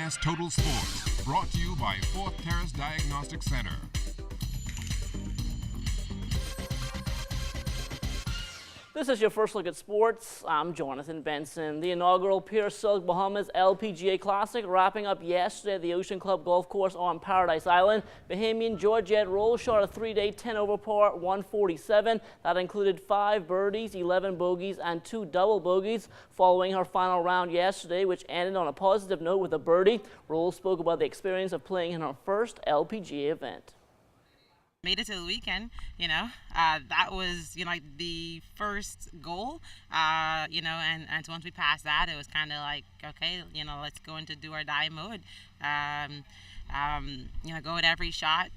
ZNS Total Sports, brought to you by Fourth Terrace Diagnostic Center. This is your first look at sports. I'm Jonathan Benson. The inaugural Pierre Silk Bahamas LPGA Classic wrapping up yesterday at the Ocean Club Golf Course on Paradise Island. Bahamian Georgette Roll shot a three-day 10-over par 147. That included 5 birdies, 11 bogeys, and 2 double bogeys following her final round yesterday, which ended on a positive note with a birdie. Roll spoke about the experience of playing in her first LPGA event. Made it to the weekend, that was, like the first goal, and so once we passed that, it was kind of like, okay, let's go into do or die mode, go at every shot,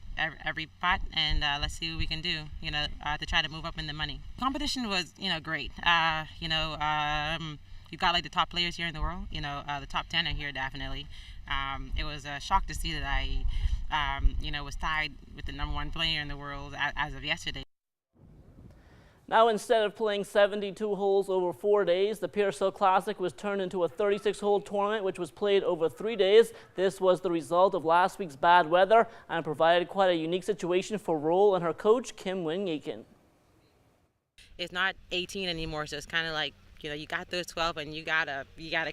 every putt, and let's see what we can do, to try to move up in the money. Competition was, great. You've got like the top players here in the world, the top 10 are here definitely. It was a shock to see that I was tied with the #1 player in the world as of yesterday. Now, instead of playing 72 holes over 4 days, the Pierre Silk Classic was turned into a 36-hole tournament, which was played over 3 days. This was the result of last week's bad weather and provided quite a unique situation for Roll and her coach, Kim Wing-Aiken. It's not 18 anymore, so it's kind of like, you got those 12 and you gotta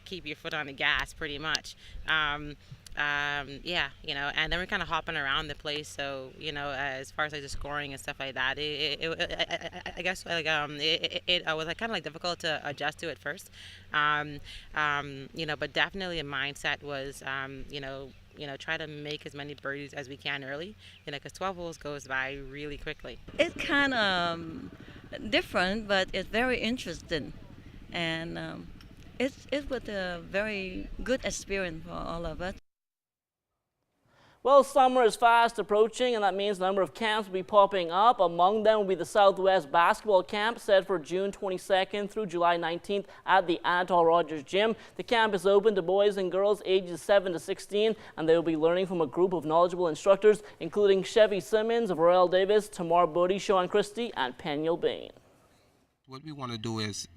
keep your foot on the gas pretty much. And then we're kind of hopping around the place, so as far as like the scoring and stuff like that, I guess it was like kind of like difficult to adjust to at first, but definitely a mindset was try to make as many birdies as we can early, because 12 holes goes by really quickly. It's kind of different, but it's very interesting, and it was a very good experience for all of us. Well, summer is fast approaching, and that means a number of camps will be popping up. Among them will be the Southwest Basketball Camp set for June 22nd through July 19th at the Anatole Rogers Gym. The camp is open to boys and girls ages 7 to 16, and they will be learning from a group of knowledgeable instructors, including Chevy Simmons of Royal Davis, Tamar Bodie, Sean Christie, and Peniel Bain. What we want to do is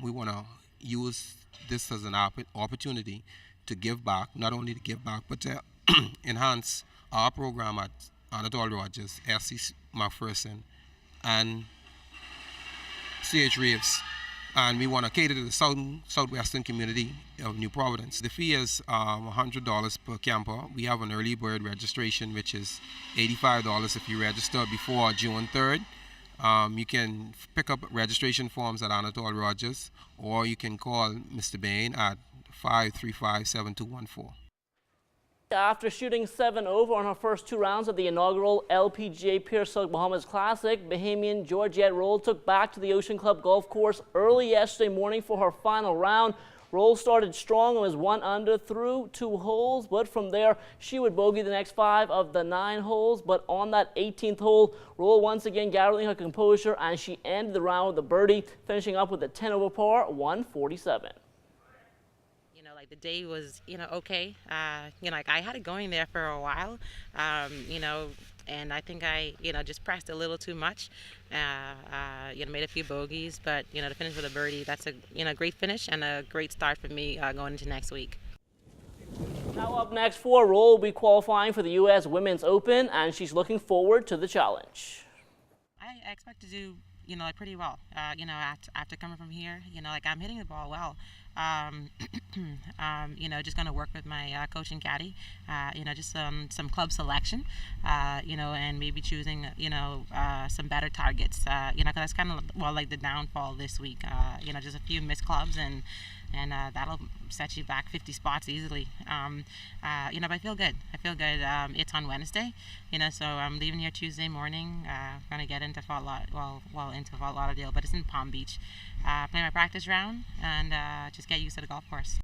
we want to use this as an opportunity to give back, not only to give back, but to enhance our program at Anatole Rogers, SC McPherson, and CH Reeves. And we want to cater to the southwestern community of New Providence. The fee is $100 per camper. We have an early bird registration, which is $85 if you register before June 3rd. You can pick up registration forms at Anatole Rogers, or you can call Mr. Bain at 535-7214. After shooting 7 over on her first 2 rounds of the inaugural LPGA Pierre Silk Bahamas Classic, Bahamian Georgette Roll took back to the Ocean Club Golf Course early yesterday morning for her final round. Roll started strong and was 1 under through 2 holes, but from there she would bogey the next 5 of the 9 holes. But on that 18th hole, Roll once again gathering her composure, and she ended the round with a birdie, finishing up with a 10-over par 147. The day was, okay. I had it going there for a while, and I think I, just pressed a little too much, made a few bogeys, but, to finish with a birdie, that's a, great finish and a great start for me going into next week. Now up next for Roll will be qualifying for the U.S. Women's Open, and she's looking forward to the challenge. I expect to do, pretty well, after coming from here, I'm hitting the ball well. Just going to work with my coach and caddy, just some club selection, and maybe choosing, some better targets, because that's kind of, like the downfall this week, just a few missed clubs, and that'll set you back 50 spots easily. But I feel good. It's on Wednesday, so I'm leaving here Tuesday morning. Going to get into Fort Lauderdale, but it's in Palm Beach. Play my practice round and just get used to the golf course.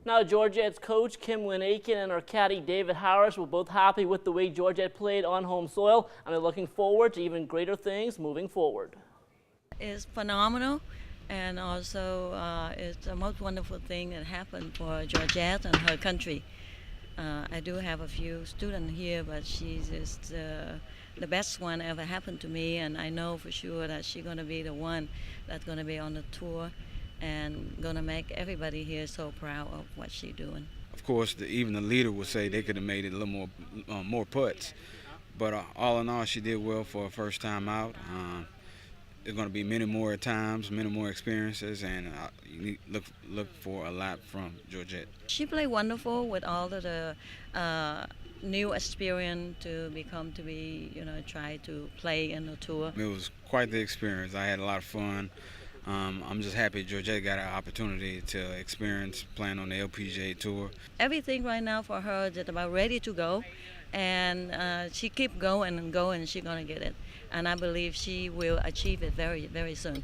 Now, Georgette's coach, Kim Wing-Aiken, and her caddy, David Harris, were both happy with the way Georgette played on home soil, and they're looking forward to even greater things moving forward. It's phenomenal, and also it's the most wonderful thing that happened for Georgette and her country. I do have a few students here, but she's just the best one ever happened to me, and I know for sure that she's going to be the one that's going to be on the tour and going to make everybody here so proud of what she's doing. Of course, even the leader would say they could have made it a little more putts. But all in all, she did well for her first time out. There's going to be many more times, many more experiences, and you need look for a lot from Georgette. She played wonderful with all of the new experience to try to play in the tour. It was quite the experience. I had a lot of fun. I'm just happy Georgette got an opportunity to experience playing on the LPGA Tour. Everything right now for her is about ready to go, and she keep going and going, and she's going to get it. And I believe she will achieve it very, very soon.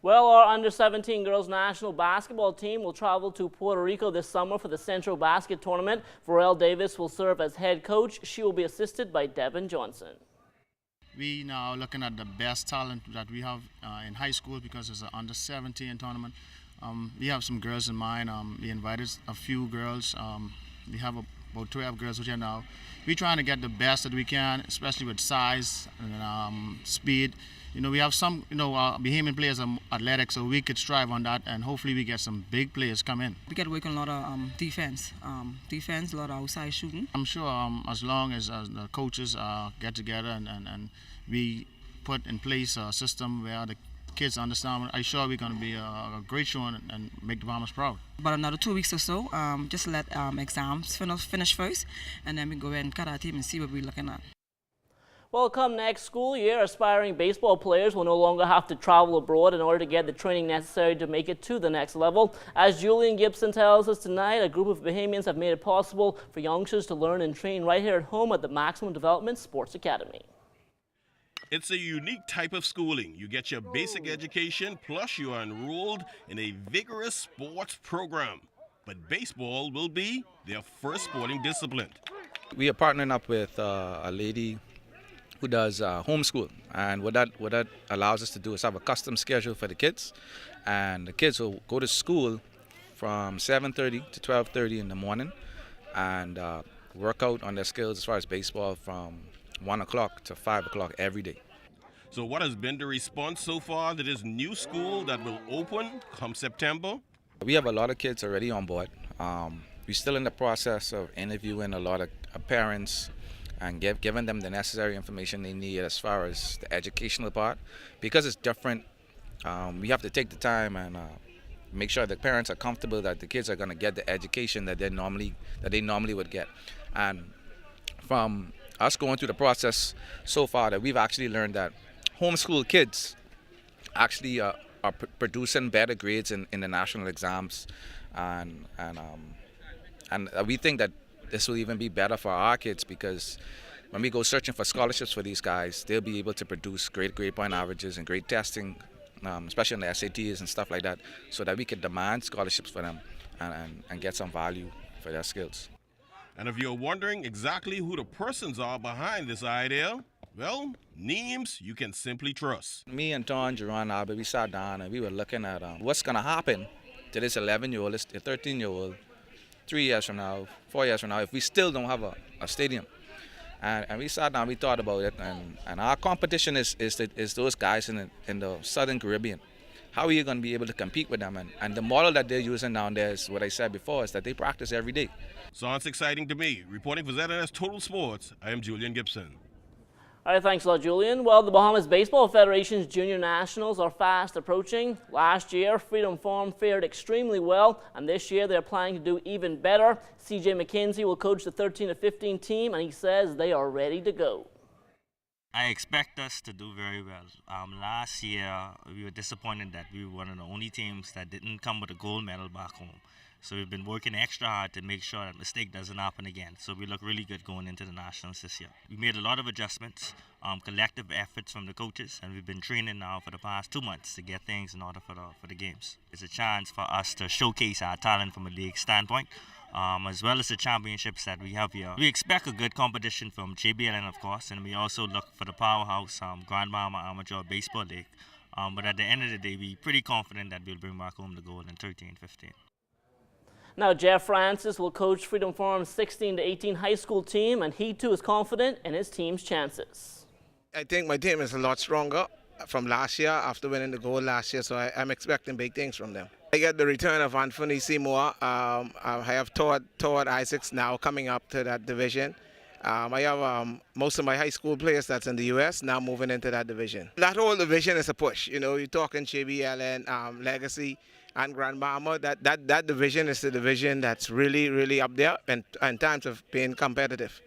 Well, our under-17 girls national basketball team will travel to Puerto Rico this summer for the Central Basket Tournament. Varel Davis will serve as head coach. She will be assisted by Devin Johnson. We now looking at the best talent that we have in high school because it's an under-17 tournament. We have some girls in mind. We invited a few girls. We have about 12 girls here now. We're trying to get the best that we can, especially with size and speed. We have some, Bahamian players are athletic, so we could strive on that, and hopefully we get some big players come in. We got to work on a lot of defense, a lot of outside shooting. I'm sure as long as the coaches get together and we put in place a system where the kids understand, I'm sure we're going to be a great show and make the Bombers proud. About another 2 weeks or so, just let exams finish first, and then we go ahead and cut our team and see what we're looking at. Well, come next school year, aspiring baseball players will no longer have to travel abroad in order to get the training necessary to make it to the next level. As Julian Gibson tells us tonight, a group of Bahamians have made it possible for youngsters to learn and train right here at home at the Maximum Development Sports Academy. It's a unique type of schooling. You get your basic education, plus you are enrolled in a vigorous sports program. But baseball will be their first sporting discipline. We are partnering up with a lady who does homeschool, and what that allows us to do is have a custom schedule for the kids, and the kids will go to school from 7:30 to 12:30 in the morning and work out on their skills as far as baseball from 1 o'clock to 5 o'clock every day. So what has been the response so far to this new school that will open come September? We have a lot of kids already on board. We're still in the process of interviewing a lot of parents and giving them the necessary information they need as far as the educational part. Because it's different, we have to take the time and make sure the parents are comfortable that the kids are going to get the education that they normally would get. And from us going through the process so far, that we've actually learned that homeschool kids actually are producing better grades in the national exams, and we think that this will even be better for our kids, because when we go searching for scholarships for these guys, they'll be able to produce great grade point averages and great testing, especially on the SATs and stuff like that, so that we can demand scholarships for them and get some value for their skills. And if you're wondering exactly who the persons are behind this idea, well, names you can simply trust. Me and Don, Jerron, Albert, we sat down and we were looking at what's going to happen to this 11-year-old, this 13-year-old, 3 years from now, 4 years from now, if we still don't have a stadium. And we sat down, we thought about it, and our competition is those guys in the Southern Caribbean. How are you going to be able to compete with them? And the model that they're using down there is what I said before, is that they practice every day. Sounds exciting to me. Reporting for ZNS Total Sports, I am Julian Gibson. All right, thanks a lot, Julian. Well, the Bahamas Baseball Federation's Junior Nationals are fast approaching. Last year, Freedom Farm fared extremely well, and this year they're planning to do even better. C.J. McKenzie will coach the 13 to 15 team, and he says they are ready to go. I expect us to do very well. Last year, we were disappointed that we were one of the only teams that didn't come with a gold medal back home. So we've been working extra hard to make sure that mistake doesn't happen again. So we look really good going into the Nationals this year. We made a lot of adjustments, collective efforts from the coaches, and we've been training now for the past 2 months to get things in order for the games. It's a chance for us to showcase our talent from a league standpoint, as well as the championships that we have here. We expect a good competition from JBLN, of course, and we also look for the powerhouse Grand Bahama Amateur Baseball League. But at the end of the day, we're pretty confident that we'll bring back home the gold in 13-15. Now, Jeff Francis will coach Freedom Farm's 16 to 18 high school team, and he too is confident in his team's chances. I think my team is a lot stronger from last year after winning the gold last year, so I'm expecting big things from them. I get the return of Anthony Seymour. I have Todd Isaacs now coming up to that division. I have most of my high school players that's in the U.S. now moving into that division. That whole division is a push. You know, you're talking JBLN, Legacy, and Grand Bahama. That division is the division that's really up there in terms of being competitive.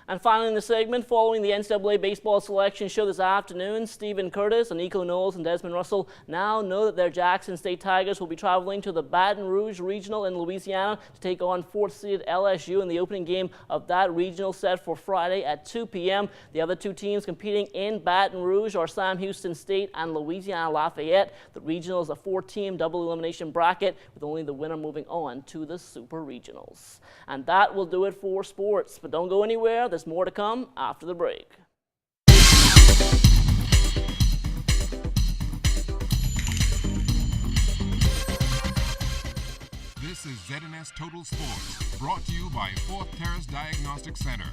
And finally in the segment, following the NCAA baseball selection show this afternoon, Stephen Curtis, Nico Knowles, and Desmond Russell now know that their Jackson State Tigers will be traveling to the Baton Rouge Regional in Louisiana to take on fourth-seeded LSU in the opening game of that regional set for Friday at 2 p.m. The other two teams competing in Baton Rouge are Sam Houston State and Louisiana Lafayette. The regional is a 4-team double elimination bracket with only the winner moving on to the Super Regionals. And that will do it for sports. But don't go anywhere. There's more to come after the break. This is ZNS Total Sports, brought to you by Fourth Terrace Diagnostic Center.